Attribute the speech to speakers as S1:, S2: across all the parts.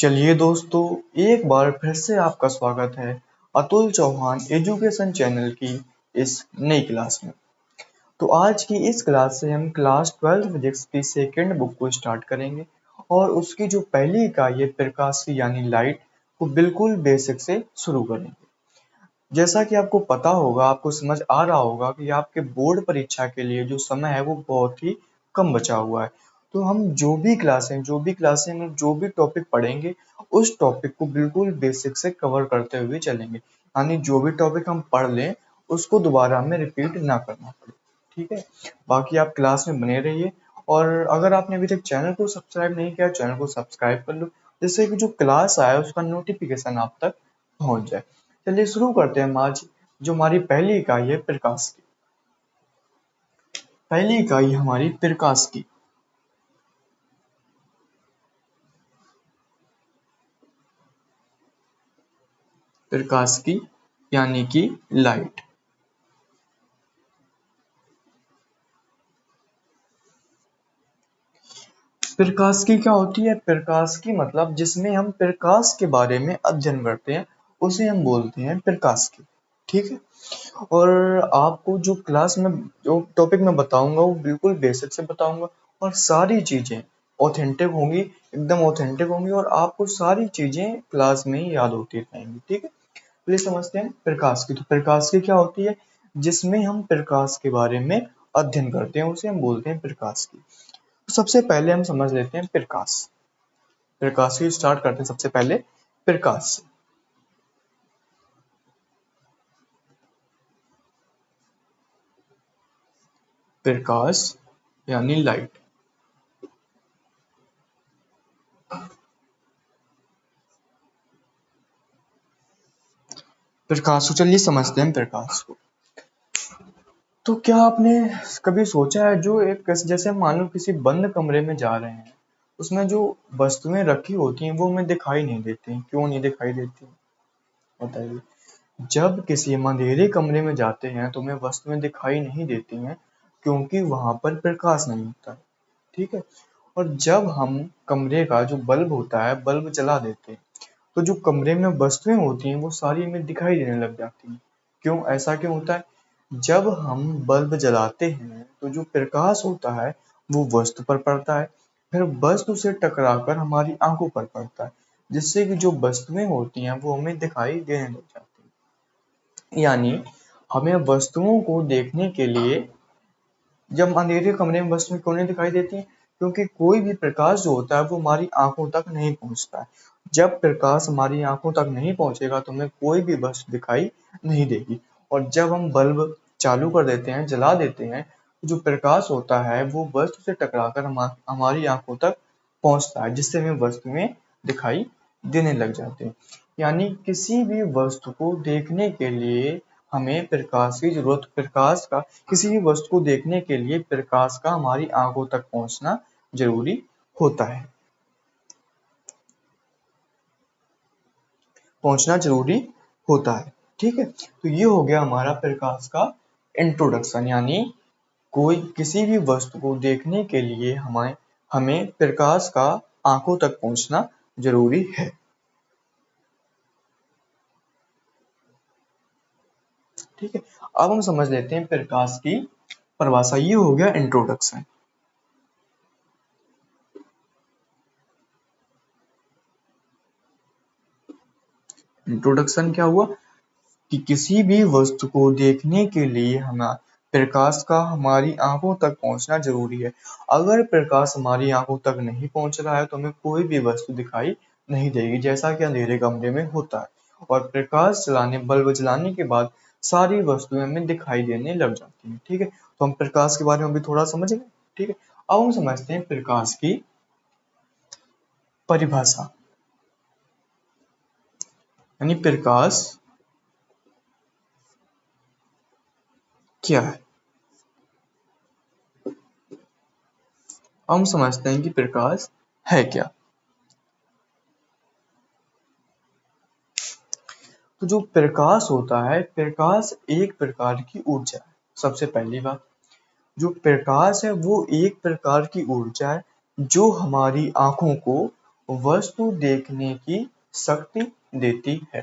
S1: चलिए दोस्तों, एक बार फिर से आपका स्वागत है अतुल चौहान एजुकेशन चैनल की इस नई क्लास में। तो आज की इस क्लास से हम क्लास 12 फिजिक्स की सेकेंड बुक को स्टार्ट करेंगे और उसकी जो पहली इकाई है प्रकाश की यानी लाइट को बिल्कुल बेसिक से शुरू करेंगे। जैसा कि आपको पता होगा, आपको समझ आ रहा होगा कि आपके बोर्ड परीक्षा के लिए जो समय है वो बहुत ही कम बचा हुआ है। तो हम जो भी क्लासें में जो भी टॉपिक पढ़ेंगे उस टॉपिक को बिल्कुल बेसिक से कवर करते हुए चलेंगे, यानी जो भी टॉपिक हम पढ़ लें उसको दोबारा हमें रिपीट ना करना पड़े। ठीक है, बाकी आप क्लास में बने रहिए और अगर आपने अभी तक चैनल को सब्सक्राइब नहीं किया, चैनल को सब्सक्राइब कर लो जिससे कि जो क्लास आए उसका नोटिफिकेशन आप तक पहुंच जाए। चलिए शुरू करते हैं। हम आज जो हमारी पहली इकाई है प्रकाश की, पहली इकाई हमारी प्रकाश की। प्रकाश की यानी कि लाइट। प्रकाश की क्या होती है? प्रकाश की मतलब जिसमें हम प्रकाश के बारे में अध्ययन करते हैं उसे हम बोलते हैं प्रकाश की। ठीक है, और आपको जो क्लास में जो टॉपिक मैं बताऊंगा वो बिल्कुल बेसिक से बताऊंगा और सारी चीजें ऑथेंटिक होंगी, एकदम ऑथेंटिक होंगी और आपको सारी चीजें क्लास में ही याद होती रहेंगी। ठीक है, चलिए समझते हैं प्रकाश की। तो प्रकाश की क्या होती है? जिसमें हम प्रकाश के बारे में अध्ययन करते हैं उसे हम बोलते हैं प्रकाश की। तो सबसे पहले हम समझ लेते हैं प्रकाश। प्रकाश की स्टार्ट करते हैं सबसे पहले प्रकाश से। प्रकाश यानी लाइट। प्रकाश को चलिए समझते हैं प्रकाश को। तो क्या आपने कभी सोचा है, जो एक जैसे मान लो किसी बंद कमरे में जा रहे हैं, उसमें जो वस्तुएं रखी होती हैं वो हमें दिखाई नहीं देती। क्यों नहीं दिखाई देती बताइए? जब किसी अंधेरे कमरे में जाते हैं तो हमें वस्तुएं दिखाई नहीं देती हैं क्योंकि वहां पर प्रकाश नहीं होता है। ठीक है, और जब हम कमरे का जो बल्ब होता है बल्ब जला देते हैं तो जो कमरे में वस्तुएं होती हैं वो सारी हमें दिखाई देने लग जाती हैं। क्यों, ऐसा क्यों होता है? जब हम बल्ब जलाते हैं तो जो प्रकाश होता है वो वस्तु पर पड़ता है, फिर वस्तु से टकराकर हमारी आंखों पर पड़ता है, जिससे कि जो वस्तुएं होती हैं वो हमें दिखाई देने लग जाती हैं। यानी हमें वस्तुओं को देखने के लिए, जब अंधेरे कमरे में वस्तुएं क्यों नहीं दिखाई देती हैं? क्योंकि कोई भी प्रकाश जो होता है वो हमारी आंखों तक नहीं पहुंचता है। जब प्रकाश हमारी आंखों तक नहीं पहुंचेगा तो हमें कोई भी वस्तु दिखाई नहीं देगी। और जब हम बल्ब चालू कर देते हैं, जला देते हैं, तो जो प्रकाश होता है वो वस्तु से टकराकर हमारी आंखों तक पहुंचता है, जिससे हमें वस्तुएं दिखाई देने लग जाते हैं। यानी किसी भी वस्तु को देखने के लिए हमें प्रकाश की जरूरत, प्रकाश का, किसी भी वस्तु को देखने के लिए प्रकाश का हमारी आंखों तक पहुंचना जरूरी होता है, पहुंचना जरूरी होता है। ठीक है, तो ये हो गया हमारा प्रकाश का इंट्रोडक्शन। यानी कोई किसी भी वस्तु को देखने के लिए हमें हमें प्रकाश का आंखों तक पहुंचना जरूरी है। ठीक है, अब हम समझ लेते हैं प्रकाश की परिभाषा। ये हो गया इंट्रोडक्शन। इंट्रोडक्शन क्या हुआ कि किसी भी वस्तु को देखने के लिए हमें प्रकाश का हमारी आंखों तक पहुंचना जरूरी है। अगर प्रकाश हमारी आंखों तक नहीं पहुंच रहा है तो हमें कोई भी वस्तु दिखाई नहीं देगी, जैसा कि अंधेरे कमरे में होता है। और प्रकाश चलाने, बल्ब जलाने के बाद सारी वस्तुएं हमें दिखाई देने लग जाती हैं। ठीक है, तो हम प्रकाश के बारे में भी थोड़ा समझ गए। ठीक है, अब हम समझते हैं प्रकाश की परिभाषा। यानी प्रकाश क्या है? हम समझते हैं कि प्रकाश है क्या। तो जो प्रकाश होता है, प्रकाश एक प्रकार की ऊर्जा है। सबसे पहली बात, जो प्रकाश है वो एक प्रकार की ऊर्जा है जो हमारी आंखों को वस्तु देखने की शक्ति देती है।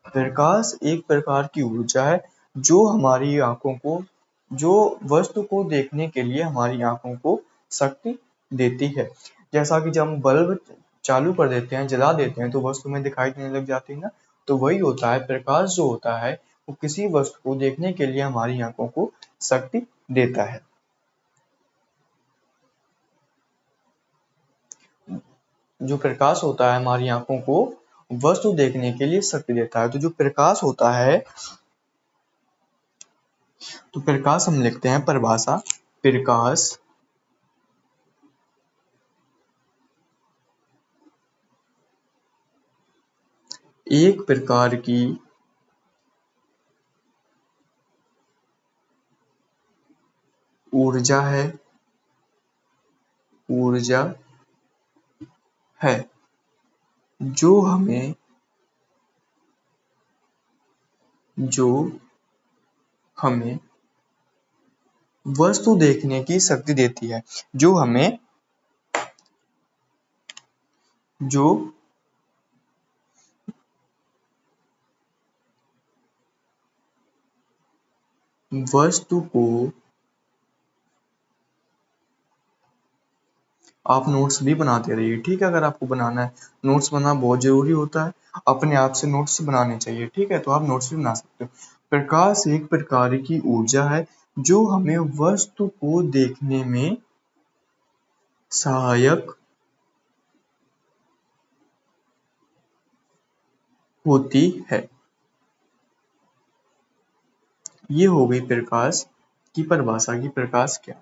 S1: प्रकाश एक प्रकार की ऊर्जा है जो हमारी आंखों को, जो वस्तु को देखने के लिए हमारी आंखों को शक्ति देती है। जैसा कि जब हम बल्ब चालू कर देते हैं, जला देते हैं, तो वस्तु में दिखाई देने लग जाती है ना, तो वही होता है, प्रकाश जो होता है वो किसी वस्तु को देखने के लिए हमारी आंखों को शक्ति देता है। जो प्रकाश होता है हमारी आंखों को वस्तु देखने के लिए शक्ति देता है। तो जो प्रकाश होता है, तो प्रकाश हम लिखते हैं परिभाषा, प्रकाश एक प्रकार की ऊर्जा है, ऊर्जा है जो हमें, जो हमें वस्तु देखने की शक्ति देती है, जो हमें, जो वस्तु को, आप नोट्स भी बनाते रहिए, ठीक है। अगर आपको बनाना है, नोट्स बनाना बहुत जरूरी होता है, अपने आप से नोट्स बनाने चाहिए, ठीक है। तो आप नोट्स भी बना सकते हो। प्रकाश एक प्रकार की ऊर्जा है जो हमें वस्तु को देखने में सहायक होती है। ये हो गई प्रकाश की परिभाषा की प्रकाश क्या।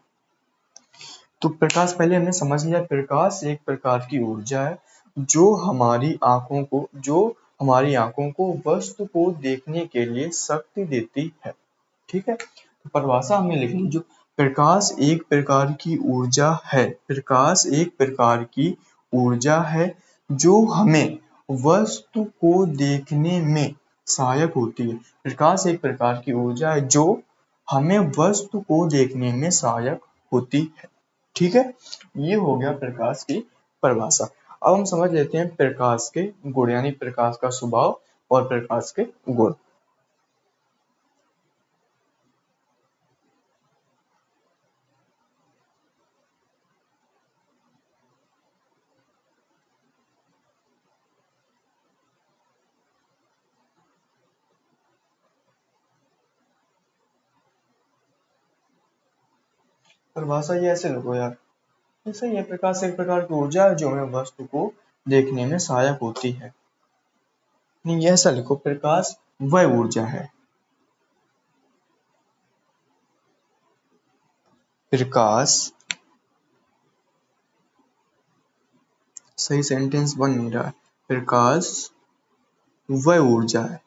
S1: तो प्रकाश पहले हमने समझ लिया, प्रकाश एक प्रकार की ऊर्जा है जो हमारी आंखों को, जो हमारी आंखों को वस्तु को देखने के लिए शक्ति देती है, ठीक है। तो परिभाषा हमने लिख ली, जो प्रकाश एक प्रकार की ऊर्जा है, प्रकाश एक प्रकार की ऊर्जा है जो हमें वस्तु को देखने में सहायक होती है। प्रकाश एक प्रकार की ऊर्जा है जो हमें वस्तु को देखने में सहायक होती है, ठीक है। ये हो गया प्रकाश की परिभाषा। अब हम समझ लेते हैं प्रकाश के गुण, यानी प्रकाश का स्वभाव और प्रकाश के गुण। परिभाषा ये ऐसे लिखो यार, ऐसा ही है, प्रकाश एक प्रकार की ऊर्जा है जो हमें वस्तु को देखने में सहायक होती है। नहीं, ये ऐसा लिखो, प्रकाश वह ऊर्जा है, प्रकाश, सही सेंटेंस बन नहीं रहा है, प्रकाश वह ऊर्जा है,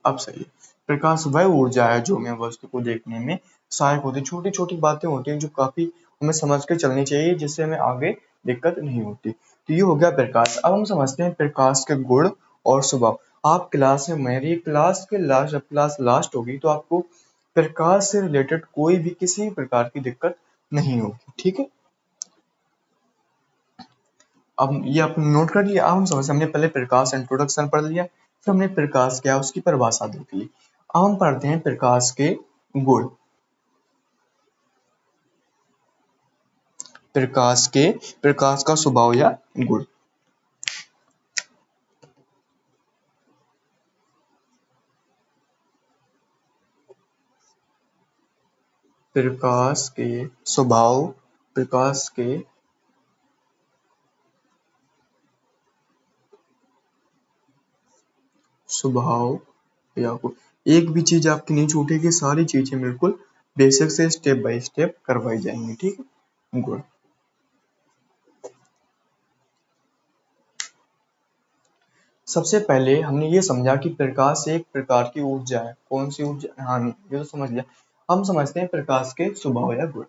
S1: अब सही है। प्रकाश वह ऊर्जा है जो हमें वस्तु को देखने में सहायक होती है। छोटी छोटी बातें होती हैं जो काफी हमें समझ के चलनी चाहिए, जिससे हमें आगे दिक्कत नहीं होती। तो ये हो गया प्रकाश। अब हम समझते हैं प्रकाश के गुण और स्वभाव। आप क्लास में, मेरी क्लास के लास्ट, जब क्लास लास्ट होगी तो आपको प्रकाश से रिलेटेड कोई भी किसी भी प्रकार की दिक्कत नहीं होगी, ठीक है। अब ये आपने नोट कर लिया। अब हम समझते, हमने पहले प्रकाश इंट्रोडक्शन पढ़ लिया, फिर हमने प्रकाश क्या है उसकी परिभाषा देख ली। अब हम पढ़ते हैं प्रकाश के गुण। प्रकाश के, प्रकाश का स्वभाव या गुण। प्रकाश के स्वभाव, प्रकाश के स्वभाव या गुण। एक भी चीज आपकी नहीं छूटेगी, सारी चीजें बिल्कुल बेसिक से स्टेप बाय स्टेप करवाई जाएंगी, ठीक है। गुण, सबसे पहले हमने ये समझा कि प्रकाश एक प्रकार की ऊर्जा है। कौन सी ऊर्जा? हाँ, ये तो समझ लिया। हम समझते हैं प्रकाश के स्वभाव या गुण।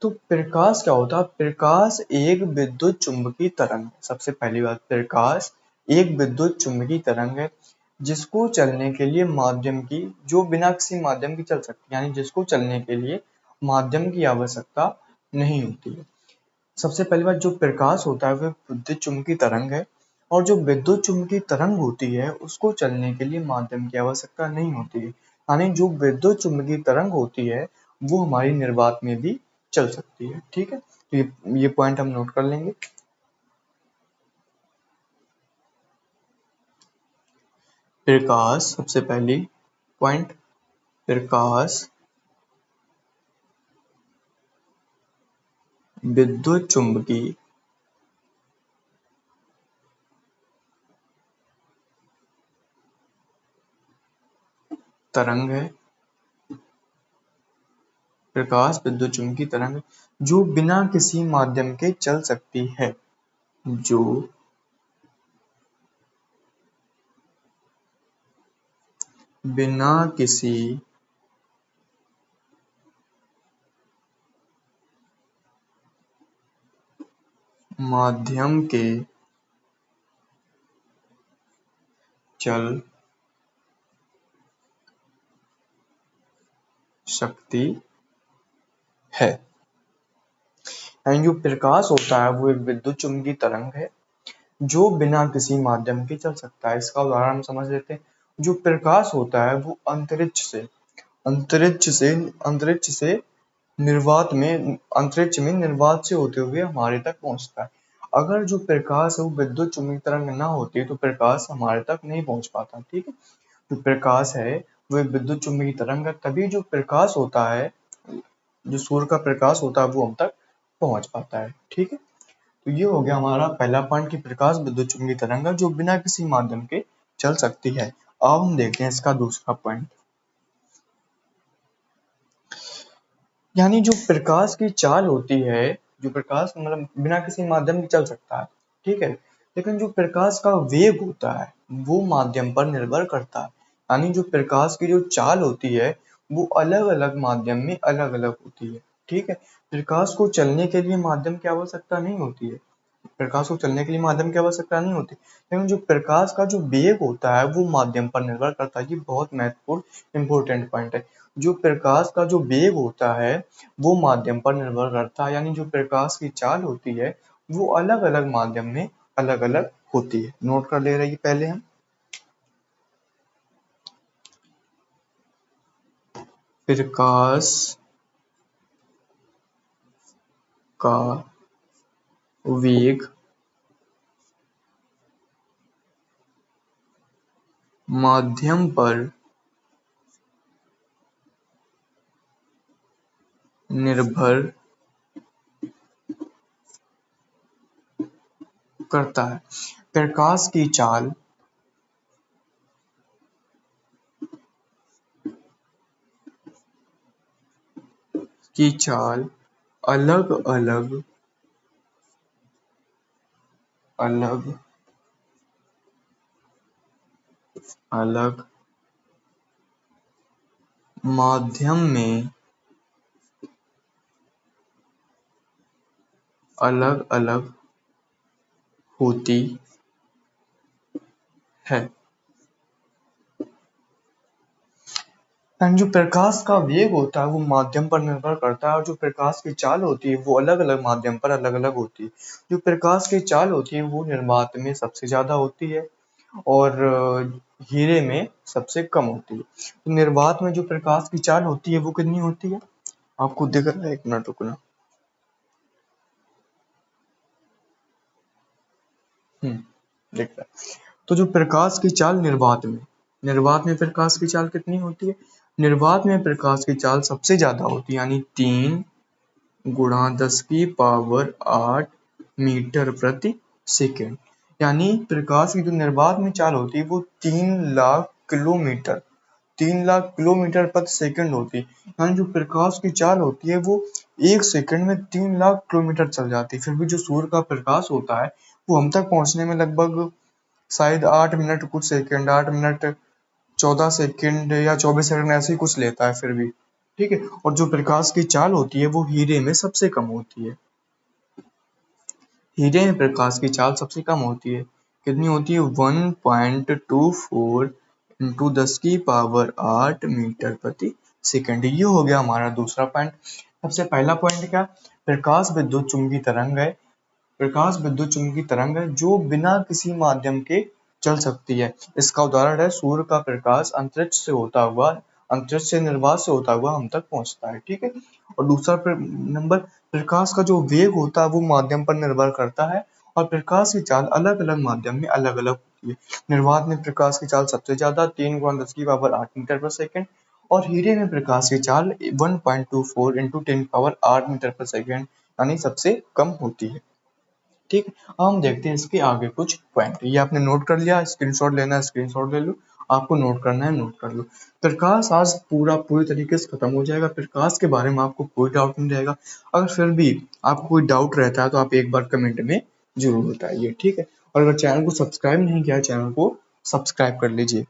S1: तो प्रकाश क्या होता है? प्रकाश एक विद्युत चुंबकीय तरंग है। सबसे पहली बात, प्रकाश एक विद्युत चुंबकीय तरंग है जिसको चलने के लिए माध्यम की, जो बिना किसी माध्यम की चल सकती है, यानी जिसको चलने के लिए माध्यम की आवश्यकता नहीं होती है। सबसे पहली बात, जो प्रकाश होता है वह विद्युत चुम्बकीय तरंग है, और जो विद्युत चुम्बकीय तरंग होती है उसको चलने के लिए माध्यम की आवश्यकता नहीं होती है। यानी जो विद्युत चुम्बकीय तरंग होती है वो हमारी निर्वात में भी चल सकती है। ठीक है, तो ये पॉइंट हम नोट कर लेंगे। प्रकाश, सबसे पहली पॉइंट, प्रकाश विद्युत चुम्बकीय तरंग है। प्रकाश विद्युत चुम्बकीय तरंग जो बिना किसी माध्यम के चल सकती है, जो बिना किसी माध्यम के चल सकती है। यानी जो प्रकाश होता है वो एक विद्युत चुम्बकीय तरंग है जो बिना किसी माध्यम के चल सकता है। इसका उदाहरण हम समझ लेते हैं। जो प्रकाश होता है वो अंतरिक्ष से निर्वात में अंतरिक्ष में निर्वात से होते हुए हमारे तक पहुंचता है। अगर जो प्रकाश है वो विद्युत चुम्बकीय तरंग ना होती तो प्रकाश हमारे तक नहीं पहुंच पाता। ठीक है, जो प्रकाश है वो एक विद्युत चुम्बकीय तरंग है, तभी जो प्रकाश होता है, जो सूर्य का प्रकाश होता है वो हम तक पहुंच पाता है। ठीक है, तो ये हो गया हमारा पहला पॉइंट कि प्रकाश विद्युत चुम्बकीय तरंग है जो बिना किसी माध्यम के चल सकती है। अब हम देखते हैं इसका दूसरा पॉइंट, यानी जो प्रकाश की चाल होती है, जो प्रकाश मतलब बिना किसी माध्यम के चल सकता है। ठीक है, लेकिन जो प्रकाश का वेग होता है वो माध्यम पर निर्भर करता है। यानी जो प्रकाश की जो चाल होती है वो अलग अलग माध्यम में अलग अलग होती है। ठीक है, प्रकाश को चलने के लिए माध्यम की आवश्यकता नहीं होती है, प्रकाश को चलने के लिए माध्यम की आवश्यकता नहीं होती, लेकिन जो प्रकाश का जो वेग होता है वो माध्यम पर निर्भर करता है। ये बहुत महत्वपूर्ण इंपॉर्टेंट पॉइंट है। जो प्रकाश का जो वेग होता है वो माध्यम पर निर्भर करता है, यानी जो प्रकाश की चाल होती है वो अलग अलग माध्यम में अलग अलग होती है। नोट कर ले रही है पहले हम। प्रकाश का वेग माध्यम पर निर्भर करता है। प्रकाश की चाल अलग अलग अलग अलग माध्यम में अलग अलग होती है। एंड जो प्रकाश का वेग होता है वो माध्यम पर निर्भर करता है, और जो प्रकाश की चाल होती है वो अलग अलग माध्यम पर अलग अलग होती है। जो प्रकाश की चाल होती है वो निर्वात में सबसे ज्यादा होती है और हीरे में सबसे कम होती है। तो निर्वात में जो प्रकाश की चाल होती है वो कितनी होती है, आपको दिख रहा है? एक मिनट रुकना। दिख रहा है। तो जो प्रकाश की चाल निर्वात में प्रकाश की चाल कितनी होती है? निर्वात में प्रकाश की चाल सबसे ज्यादा होती है, यानी 3 × 10⁻⁸ मीटर प्रति सेकेंड। यानी प्रकाश की जो निर्वात में चाल होती है वो 3 लाख किलोमीटर प्रति सेकंड होती है। यानी जो प्रकाश की चाल होती है वो 1 सेकंड में 3 लाख किलोमीटर चल जाती है। फिर भी जो सूर्य का प्रकाश होता है वो हम तक पहुंचने में लगभग शायद 8 मिनट कुछ सेकंड, 8 मिनट 14 सेकंड या 24 सेकंड ऐसे ही कुछ लेता है फिर भी। ठीक है, और जो प्रकाश की चाल होती है वो हीरे में सबसे कम होती है। हीरे में प्रकाश की चाल सबसे कम होती है। कितनी होती है? 1.24 इंटू 10⁸ मीटर प्रति सेकंड। ये हो गया हमारा दूसरा पॉइंट। सबसे पहला पॉइंट क्या? प्रकाश विद्युत चुंबकीय तरंग है। प्रकाश विद्युत चुंबकीय तरंग है जो बिना किसी माध्यम के चल सकती है। इसका उदाहरण है सूर्य का प्रकाश अंतरिक्ष से निर्वात से होता हुआ हम तक पहुंचता है। ठीक है। और दूसरा नंबर, प्रकाश का जो वेग होता है वो माध्यम पर निर्भर करता है और प्रकाश की चाल अलग अलग माध्यम में अलग अलग होती है। निर्वात में प्रकाश की चाल सबसे ज्यादा 3 × 10⁸ और हीरे में प्रकाश की चाल 1.24 × 10⁸ यानी सबसे कम होती है। ठीक है। अब हम देखते हैं इसके आगे कुछ पॉइंट। ये आपने नोट कर लिया, स्क्रीनशॉट लेना है स्क्रीनशॉट ले लो, आपको नोट करना है नोट कर लो। प्रकाश आज पूरी तरीके से खत्म हो जाएगा। प्रकाश के बारे में आपको कोई डाउट नहीं रहेगा। अगर फिर भी आपको कोई डाउट रहता है तो आप एक बार कमेंट में जरूर बताइए। ठीक है। और अगर चैनल को सब्सक्राइब नहीं किया है, चैनल को सब्सक्राइब कर लीजिए।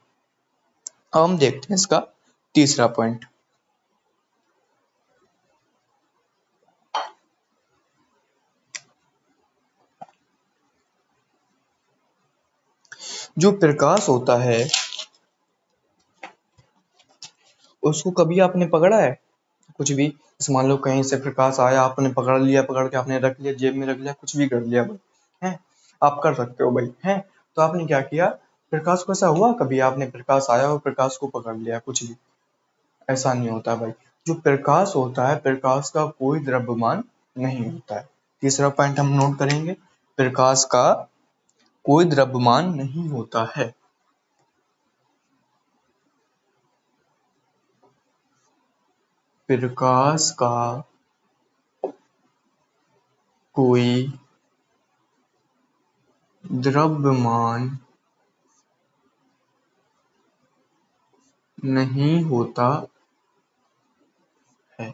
S1: अब हम देखते हैं इसका तीसरा पॉइंट। जो प्रकाश होता है उसको कभी आपने पकड़ा है? कुछ भी, जैसे मान लो कहीं से प्रकाश आया, आपने पकड़ लिया, पकड़ के आपने रख लिया, जेब में रख लिया, कुछ भी कर लिया भाई, है, आप कर सकते हो भाई, है। तो आपने क्या किया, प्रकाश को ऐसा हुआ कभी आपने प्रकाश आया और प्रकाश को पकड़ लिया, कुछ भी ऐसा नहीं होता भाई। जो प्रकाश होता है, प्रकाश का कोई द्रव्यमान नहीं होता है। तीसरा पॉइंट हम नोट करेंगे, प्रकाश का कोई द्रव्यमान नहीं होता है। प्रकाश का कोई द्रव्यमान नहीं होता है।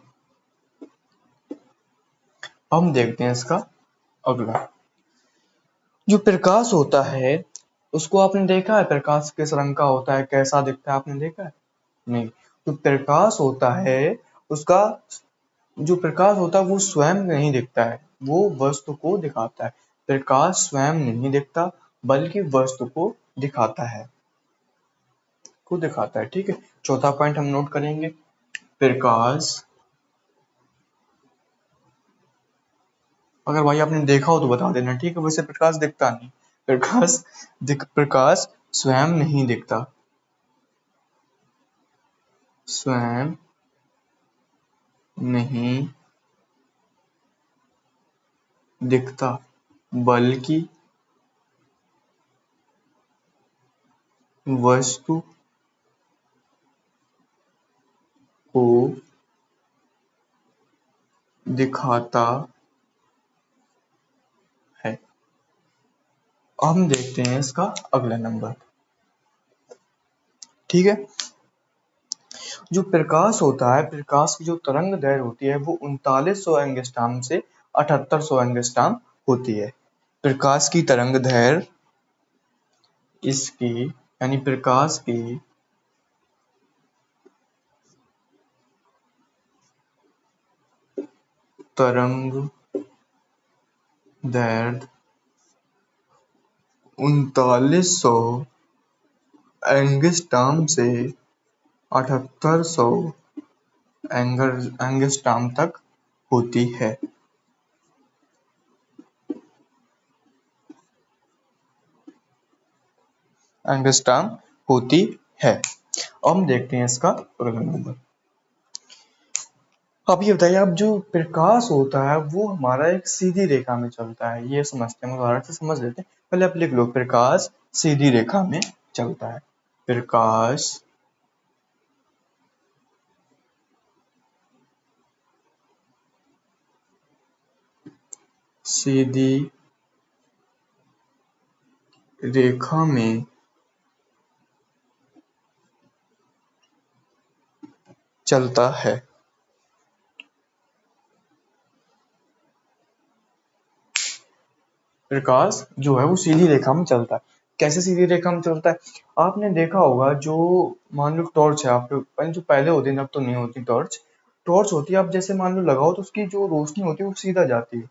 S1: हम देखते हैं इसका अगला। जो प्रकाश होता है उसको आपने देखा है, प्रकाश किस रंग का होता है, कैसा दिखता है, आपने देखा है? नहीं। तो प्रकाश होता है उसका, जो प्रकाश होता है वो स्वयं नहीं दिखता है, वो वस्तु को दिखाता है। प्रकाश स्वयं नहीं दिखता बल्कि वस्तु को दिखाता है, ठीक है। चौथा पॉइंट हम नोट करेंगे, प्रकाश, अगर भाई आपने देखा हो तो बता देना, ठीक है। वैसे प्रकाश दिखता नहीं, प्रकाश स्वयं नहीं दिखता, स्वयं नहीं दिखता बल्कि वस्तु को दिखाता है। हम देखते हैं इसका अगला नंबर। ठीक है। जो प्रकाश होता है, प्रकाश की जो तरंग दैर्घ्य होती है वो 3900 एंगस्ट्रॉम से 7800 एंगस्ट्रॉम होती है। प्रकाश की तरंग दैर्घ्य इसकी, यानी प्रकाश की तरंग दैर्घ्य 3900 एंगस्ट्रॉम से 7800 एंगस्ट्रॉम तक होती है। एंगस्ट्रॉम होती है। अब हम देखते हैं इसका अगला नंबर। अब ये बताइए, अब जो प्रकाश होता है वो हमारा एक सीधी रेखा में चलता है, ये समझते हैं, उदाहरण से समझ लेते हैं। पहले आप लिख लो, प्रकाश सीधी रेखा में चलता है। प्रकाश सीधी रेखा में चलता है। प्रकाश जो है वो सीधी रेखा में चलता है। कैसे सीधी रेखा में चलता है? आपने देखा होगा, जो मान लो टॉर्च है, आप जो पहले होती है, अब तो नहीं होती टॉर्च, टॉर्च होती है, आप जैसे मान लो लगाओ तो उसकी जो रोशनी होती है वो सीधा जाती है।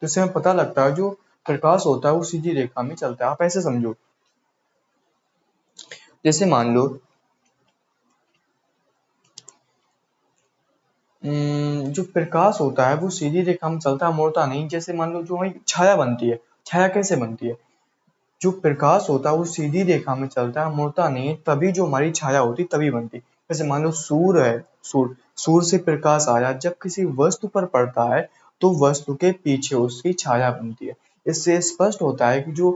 S1: तो इससे हमें पता लगता है जो प्रकाश होता है वो सीधी रेखा में चलता है। आप ऐसे समझो, जैसे मान लो जो प्रकाश होता है वो सीधी रेखा में चलता है, मुड़ता नहीं। जैसे मान लो जो हमारी छाया बनती है, छाया कैसे बनती है? जो प्रकाश होता है वो सीधी रेखा में चलता है, मुड़ता नहीं है, तभी जो हमारी छाया होती है तभी बनती है। जैसे मान लो सूर्य है, सूर्य से प्रकाश आया, जब किसी वस्तु पर पड़ता है तो वस्तु के पीछे उसकी छाया बनती है। इससे स्पष्ट होता है कि जो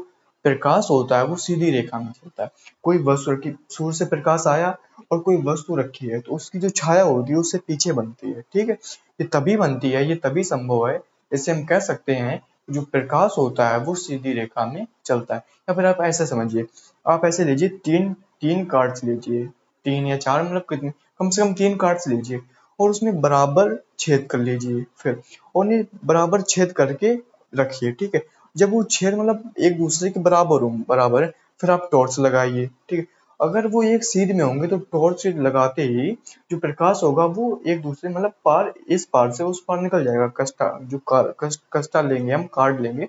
S1: प्रकाश होता है वो सीधी रेखा में चलता है। कोई वस्तु रखी, सूर्य से प्रकाश आया और कोई वस्तु रखी है तो उसकी जो छाया होती है उससे पीछे बनती है। ठीक है, ये तभी बनती है, ये तभी संभव है। इससे हम कह सकते हैं जो प्रकाश होता है वो सीधी रेखा में चलता है। या फिर आप ऐसे समझिए, आप ऐसे लीजिए, तीन तीन कार्ड्स लीजिए, तीन या चार, मतलब कितने, कम से कम तीन कार्ड्स लीजिए और उसमें बराबर छेद कर लीजिए, फिर और उन्हें बराबर छेद करके रखिए। ठीक है, जब वो छेद मतलब एक दूसरे के बराबर हो, बराबर है, फिर आप टॉर्च लगाइए। ठीक है, अगर वो एक सीध में होंगे तो टॉर्च लगाते ही जो प्रकाश होगा वो एक दूसरे मतलब पार, इस पार से उस पार निकल जाएगा। कस्टा जो कस्टा लेंगे, हम कार्ड लेंगे,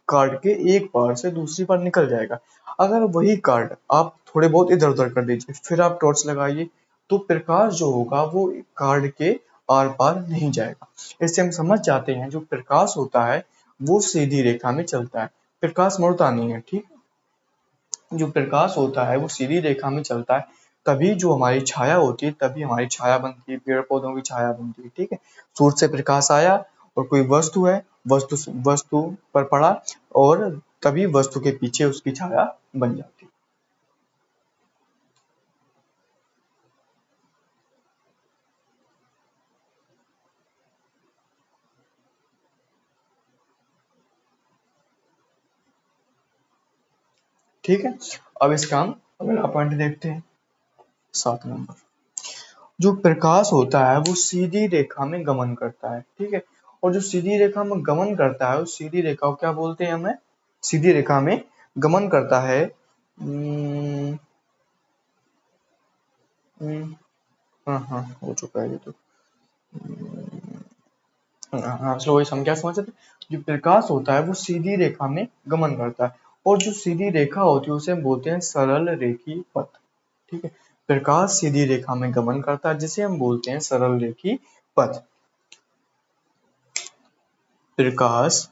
S1: कार्ड के एक पार से दूसरी पार निकल जाएगा। अगर वही कार्ड आप थोड़े बहुत इधर उधर कर दीजिए, फिर आप टॉर्च लगाइए, तो प्रकाश जो होगा वो कार्ड के आर पार नहीं जाएगा। इससे हम समझ जाते हैं जो प्रकाश होता है वो सीधी रेखा में चलता है, प्रकाश मुड़ता नहीं है। ठीक, जो प्रकाश होता है वो सीधी रेखा में चलता है, तभी जो हमारी छाया होती है तभी हमारी छाया बनती है, पेड़ पौधों की छाया बनती है। ठीक है, सूर्य से प्रकाश आया और कोई वस्तु है, वस्तु पर पड़ा और तभी वस्तु के पीछे उसकी छाया बन जाती है। ठीक है, अब इसका हम अगला पॉइंट देखते हैं, 7 नंबर। जो प्रकाश होता है वो सीधी रेखा में गमन करता है। ठीक है, और जो सीधी रेखा में गमन करता है उस सीधी रेखा को क्या बोलते हैं? हमें सीधी रेखा में गमन करता है। हाँ हाँ, हो चुका है ये तो। हाँ चलो, वही हम क्या समझ सकते हैं? जो प्रकाश होता है वो सीधी रेखा में गमन करता है, और जो सीधी रेखा होती है उसे हम बोलते हैं सरल रेखी पथ। ठीक है, प्रकाश सीधी रेखा में गमन करता है जिसे हम बोलते हैं सरल रेखी पथ। प्रकाश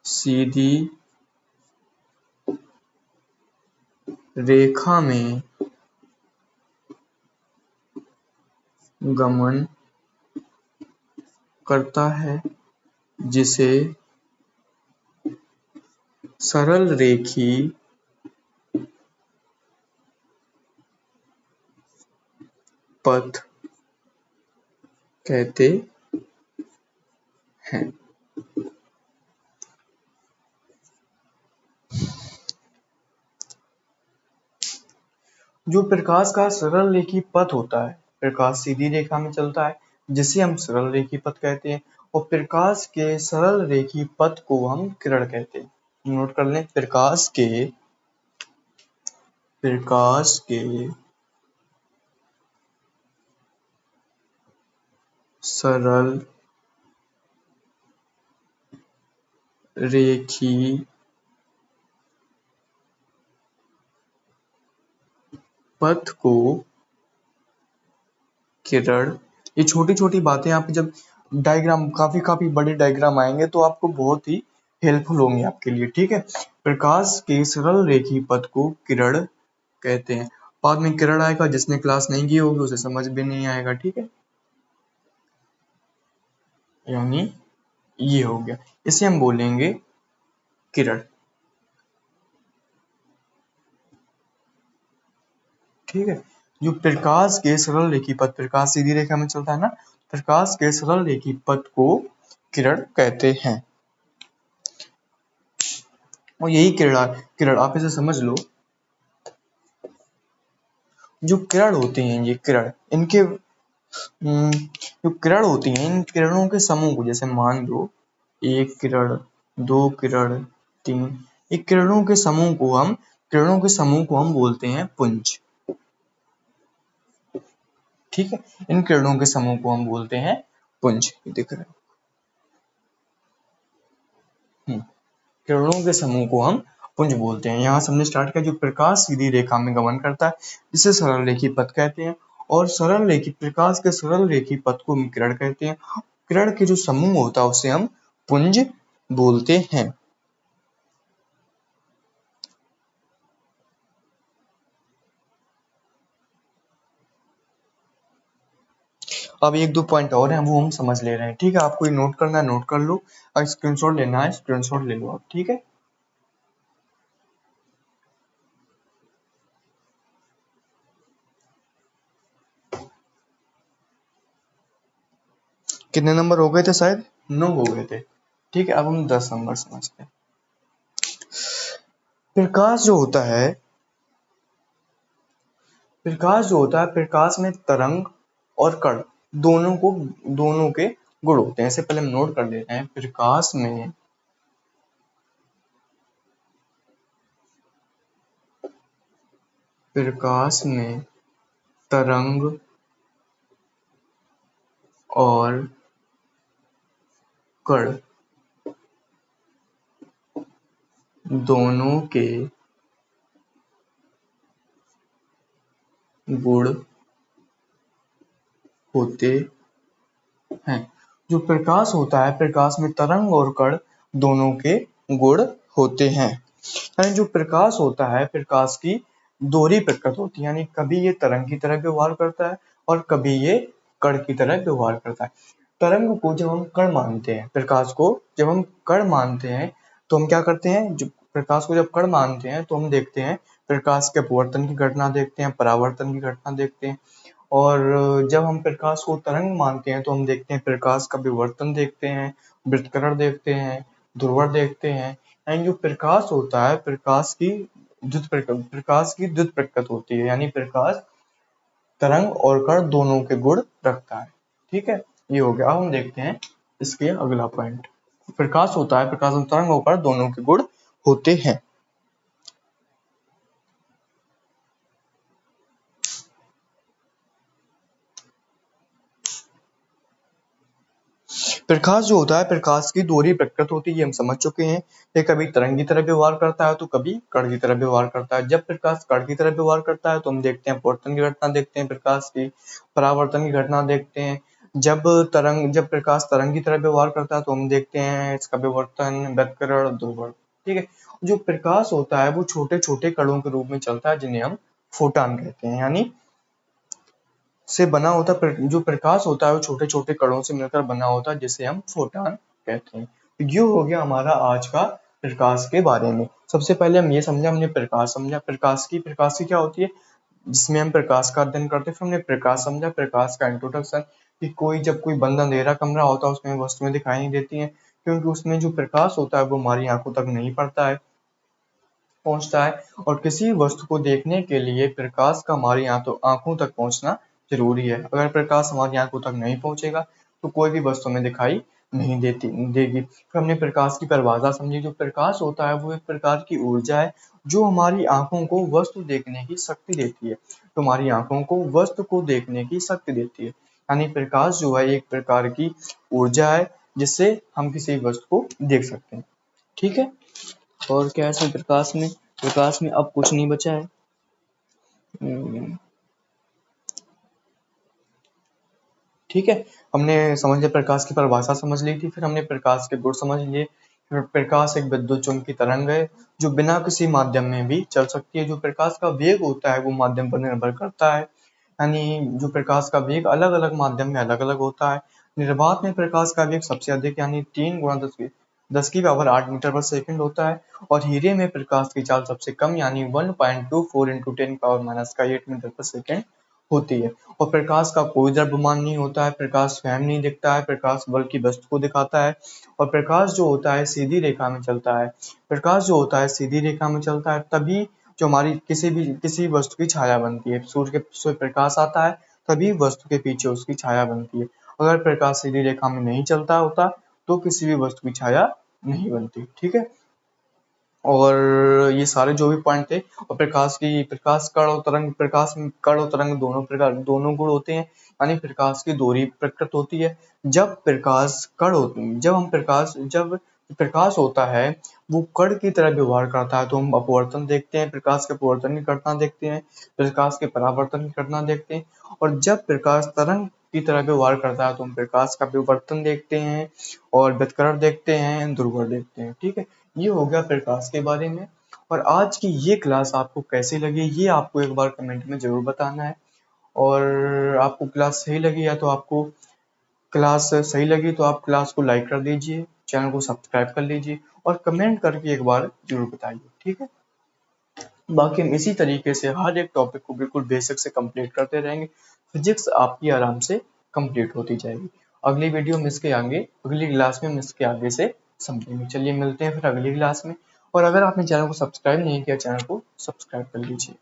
S1: सीधी रेखा में गमन करता है जिसे सरल रेखी पथ कहते हैं। जो प्रकाश का सरल रेखी पथ होता है, प्रकाश सीधी रेखा में चलता है जिसे हम सरल रेखी पथ कहते हैं, और प्रकाश के सरल रेखी पथ को हम किरण कहते हैं। नोट कर लें, प्रकाश के सरल रेखी पथ को किरण। ये छोटी छोटी बातें आप जब डायग्राम, काफी काफी बड़े डायग्राम आएंगे तो आपको बहुत ही हेल्पफुल होंगे आपके लिए। ठीक है, प्रकाश के सरल रेखी पथ को किरण कहते हैं। बाद में किरण आएगा, जिसने क्लास नहीं की होगी उसे समझ भी नहीं आएगा। ठीक है, यानी ये हो गया, इसे हम बोलेंगे किरण। ठीक है, जो प्रकाश के सरल रेखी पथ, प्रकाश सीधी रेखा में चलता है ना, प्रकाश के सरल रेखी पथ को किरण कहते हैं। और यही किरण, आप इसे समझ लो, जो किरण होती हैं, ये किरण, इनके जो किरण होती हैं, इन किरणों के समूह को, जैसे मान लो एक किरण, दो किरण, तीन, एक किरणों के समूह को हम बोलते हैं पुंज। ठीक है, इन किरणों के समूह को हम बोलते हैं पुंज। दिख रहा है, किरणों के समूह को हम पुंज बोलते हैं। यहाँ से हमने स्टार्ट किया, जो प्रकाश सीधी रेखा में गमन करता है इसे सरल रेखी पथ कहते हैं, और सरल रेखी प्रकाश के सरल रेखी पथ को हम किरण कहते हैं। किरण के जो समूह होता है उसे हम पुंज बोलते हैं। अब एक दो पॉइंट और हैं वो हम समझ ले रहे हैं, ठीक है। आपको ये नोट करना है नोट कर लो, और स्क्रीनशॉट लेना है स्क्रीनशॉट ले लो आप, ठीक है। कितने नंबर हो गए थे? शायद 9 हो गए थे, ठीक है। अब हम 10 नंबर समझते हैं। प्रकाश जो होता है, प्रकाश में तरंग और कण दोनों के गुण होते हैं। इससे पहले हम नोट कर लेते हैं, प्रकाश में तरंग और कण दोनों के गुण होते हैं। जो प्रकाश होता है, प्रकाश में तरंग और कण दोनों के गुण होते हैं। यानी जो प्रकाश होता है, प्रकाश की दोहरी प्रकृति होती है, यानी कभी ये तरंग की तरह व्यवहार करता है और कभी ये कण की तरह व्यवहार करता है। तरंग को जब हम कण मानते हैं, प्रकाश को जब हम कण मानते हैं तो हम क्या करते हैं, जो प्रकाश को जब कण मानते हैं तो हम देखते हैं प्रकाश के अपवर्तन की घटना देखते हैं, परावर्तन की घटना देखते हैं। और जब हम प्रकाश को तरंग मानते हैं तो हम देखते हैं प्रकाश का विवर्तन देखते हैं, विकिरण देखते हैं, ध्रुवण देखते हैं। एंड जो प्रकाश होता है, प्रकाश की द्युत प्रकृति होती है, यानी प्रकाश तरंग और कण दोनों के गुण रखता है, ठीक है। ये हो गया। अब हम देखते हैं इसके अगला पॉइंट। प्रकाश होता है, प्रकाश में तरंग और कण दोनों के गुण होते हैं। प्रकाश जो होता है, प्रकाश की दोहरी प्रकृति होती है, ये हम समझ चुके हैं। ये कभी तरंग की तरह व्यवहार करता है तो कभी कण की तरह व्यवहार करता है। जब प्रकाश कण की तरह व्यवहार करता है तो हम देखते हैं अपवर्तन की घटना देखते हैं, प्रकाश की परावर्तन की घटना देखते हैं। जब प्रकाश तरंग की तरह व्यवहार करता है तो हम देखते हैं इसका विवर्तन, व्यतिकरण, ध्रुवण, ठीक है। जो प्रकाश होता है वो छोटे छोटे कणों के रूप में चलता है, जिन्हें हम फोटॉन कहते हैं, यानी से बना होता जो प्रकाश होता है वो छोटे छोटे कणों से मिलकर बना होता है, जिसे हम फोटॉन कहते हैं। तो ये हो गया हमारा आज का प्रकाश के बारे में। सबसे पहले हम ये समझा, हमने प्रकाश समझा, प्रकाश की क्या होती है, जिसमें हम प्रकाश का अध्ययन करते हैं। फिर हमने प्रकाश समझा, प्रकाश का इंट्रोडक्शन, कि जब कोई बंद अंधेरा कमरा होता है उसमें वस्तुएं दिखाई नहीं देती हैं, क्योंकि उसमें जो प्रकाश होता है वो हमारी आंखों तक नहीं पहुंचता है, और किसी वस्तु को देखने के लिए प्रकाश का हमारी आंखों तक पहुंचना जरूरी है। अगर प्रकाश हमारी आंखों तक नहीं पहुंचेगा तो कोई भी वस्तु हमें दिखाई नहीं देगी। फिर हमने प्रकाश की परिभाषा समझी। जो प्रकाश होता है वो एक प्रकार की ऊर्जा है जो हमारी आंखों को वस्तु देखने की शक्ति देती है, तो हमारी आंखों को वस्तु को देखने की शक्ति देती है। यानी प्रकाश जो है एक प्रकार की ऊर्जा है जिससे हम किसी वस्तु को देख सकते हैं, ठीक है। और क्या है प्रकाश में अब कुछ नहीं बचा है। ठीक है, हमने समझ लिया, प्रकाश की परिभाषा समझ ली थी, फिर हमने प्रकाश के गुण समझ लिए। फिर प्रकाश एक विद्युत चुम्बकीय तरंग है जो बिना किसी माध्यम में भी चल सकती है। जो प्रकाश का वेग होता है वो माध्यम पर निर्भर करता है, यानी जो प्रकाश का वेग अलग अलग माध्यम में अलग अलग होता है। निर्वात में प्रकाश का वेग सबसे अधिक, यानी 3 गुणा 10 की पावर 8 मीटर पर सेकंड होता है, और हीरे में प्रकाश की चाल सबसे कम, यानी 1.24 इंटू 10 पावर माइनस का 8 मीटर पर सेकंड होती है। और प्रकाश का कोई द्रव्यमान नहीं होता है, प्रकाश स्वयं नहीं दिखता है, प्रकाश बल्कि वस्तु को दिखाता है। और प्रकाश जो होता है सीधी रेखा में चलता है, प्रकाश जो होता है सीधी रेखा में चलता है, तभी जो हमारी किसी वस्तु की छाया बनती है। सूर्य प्रकाश आता है तभी वस्तु के पीछे उसकी छाया बनती है। अगर प्रकाश सीधी रेखा में नहीं चलता होता तो किसी भी वस्तु की छाया नहीं बनती, ठीक है। और ये सारे जो भी पॉइंट थे, और प्रकाश कण और तरंग, प्रकाश में कण और तरंग दोनों गुण होते हैं, यानी प्रकाश की दोहरी प्रकृति होती है। जब प्रकाश होता है वो कण की तरह व्यवहार करता है, तो हम अपवर्तन देखते हैं, प्रकाश के अपवर्तन की घटना देखते हैं, प्रकाश के परावर्तन की घटना देखते हैं। और जब प्रकाश तरंग की तरह व्यवहार करता है तो हम प्रकाश का विवर्तन देखते हैं और व्यतकरण देखते हैं, ध्रुवण देखते हैं। ठीक है, ये हो गया प्रकाश के बारे में। और आज की ये क्लास आपको कैसी लगी ये आपको एक बार कमेंट में जरूर बताना है। और आपको क्लास सही लगी या तो आपको क्लास सही लगी तो आप क्लास को लाइक कर दीजिए, चैनल को सब्सक्राइब कर लीजिए और कमेंट करके एक बार जरूर बताइए। ठीक है, बाकी हम इसी तरीके से हर एक टॉपिक को बिल्कुल बेसिक से कंप्लीट करते रहेंगे। फिजिक्स आपकी आराम से कंप्लीट होती जाएगी। अगली वीडियो में इसके आगे, अगली क्लास में हम इसके आगे से समझेंगे। चलिए मिलते हैं फिर अगली क्लास में। और अगर आपने चैनल को सब्सक्राइब नहीं किया, चैनल को सब्सक्राइब कर लीजिए।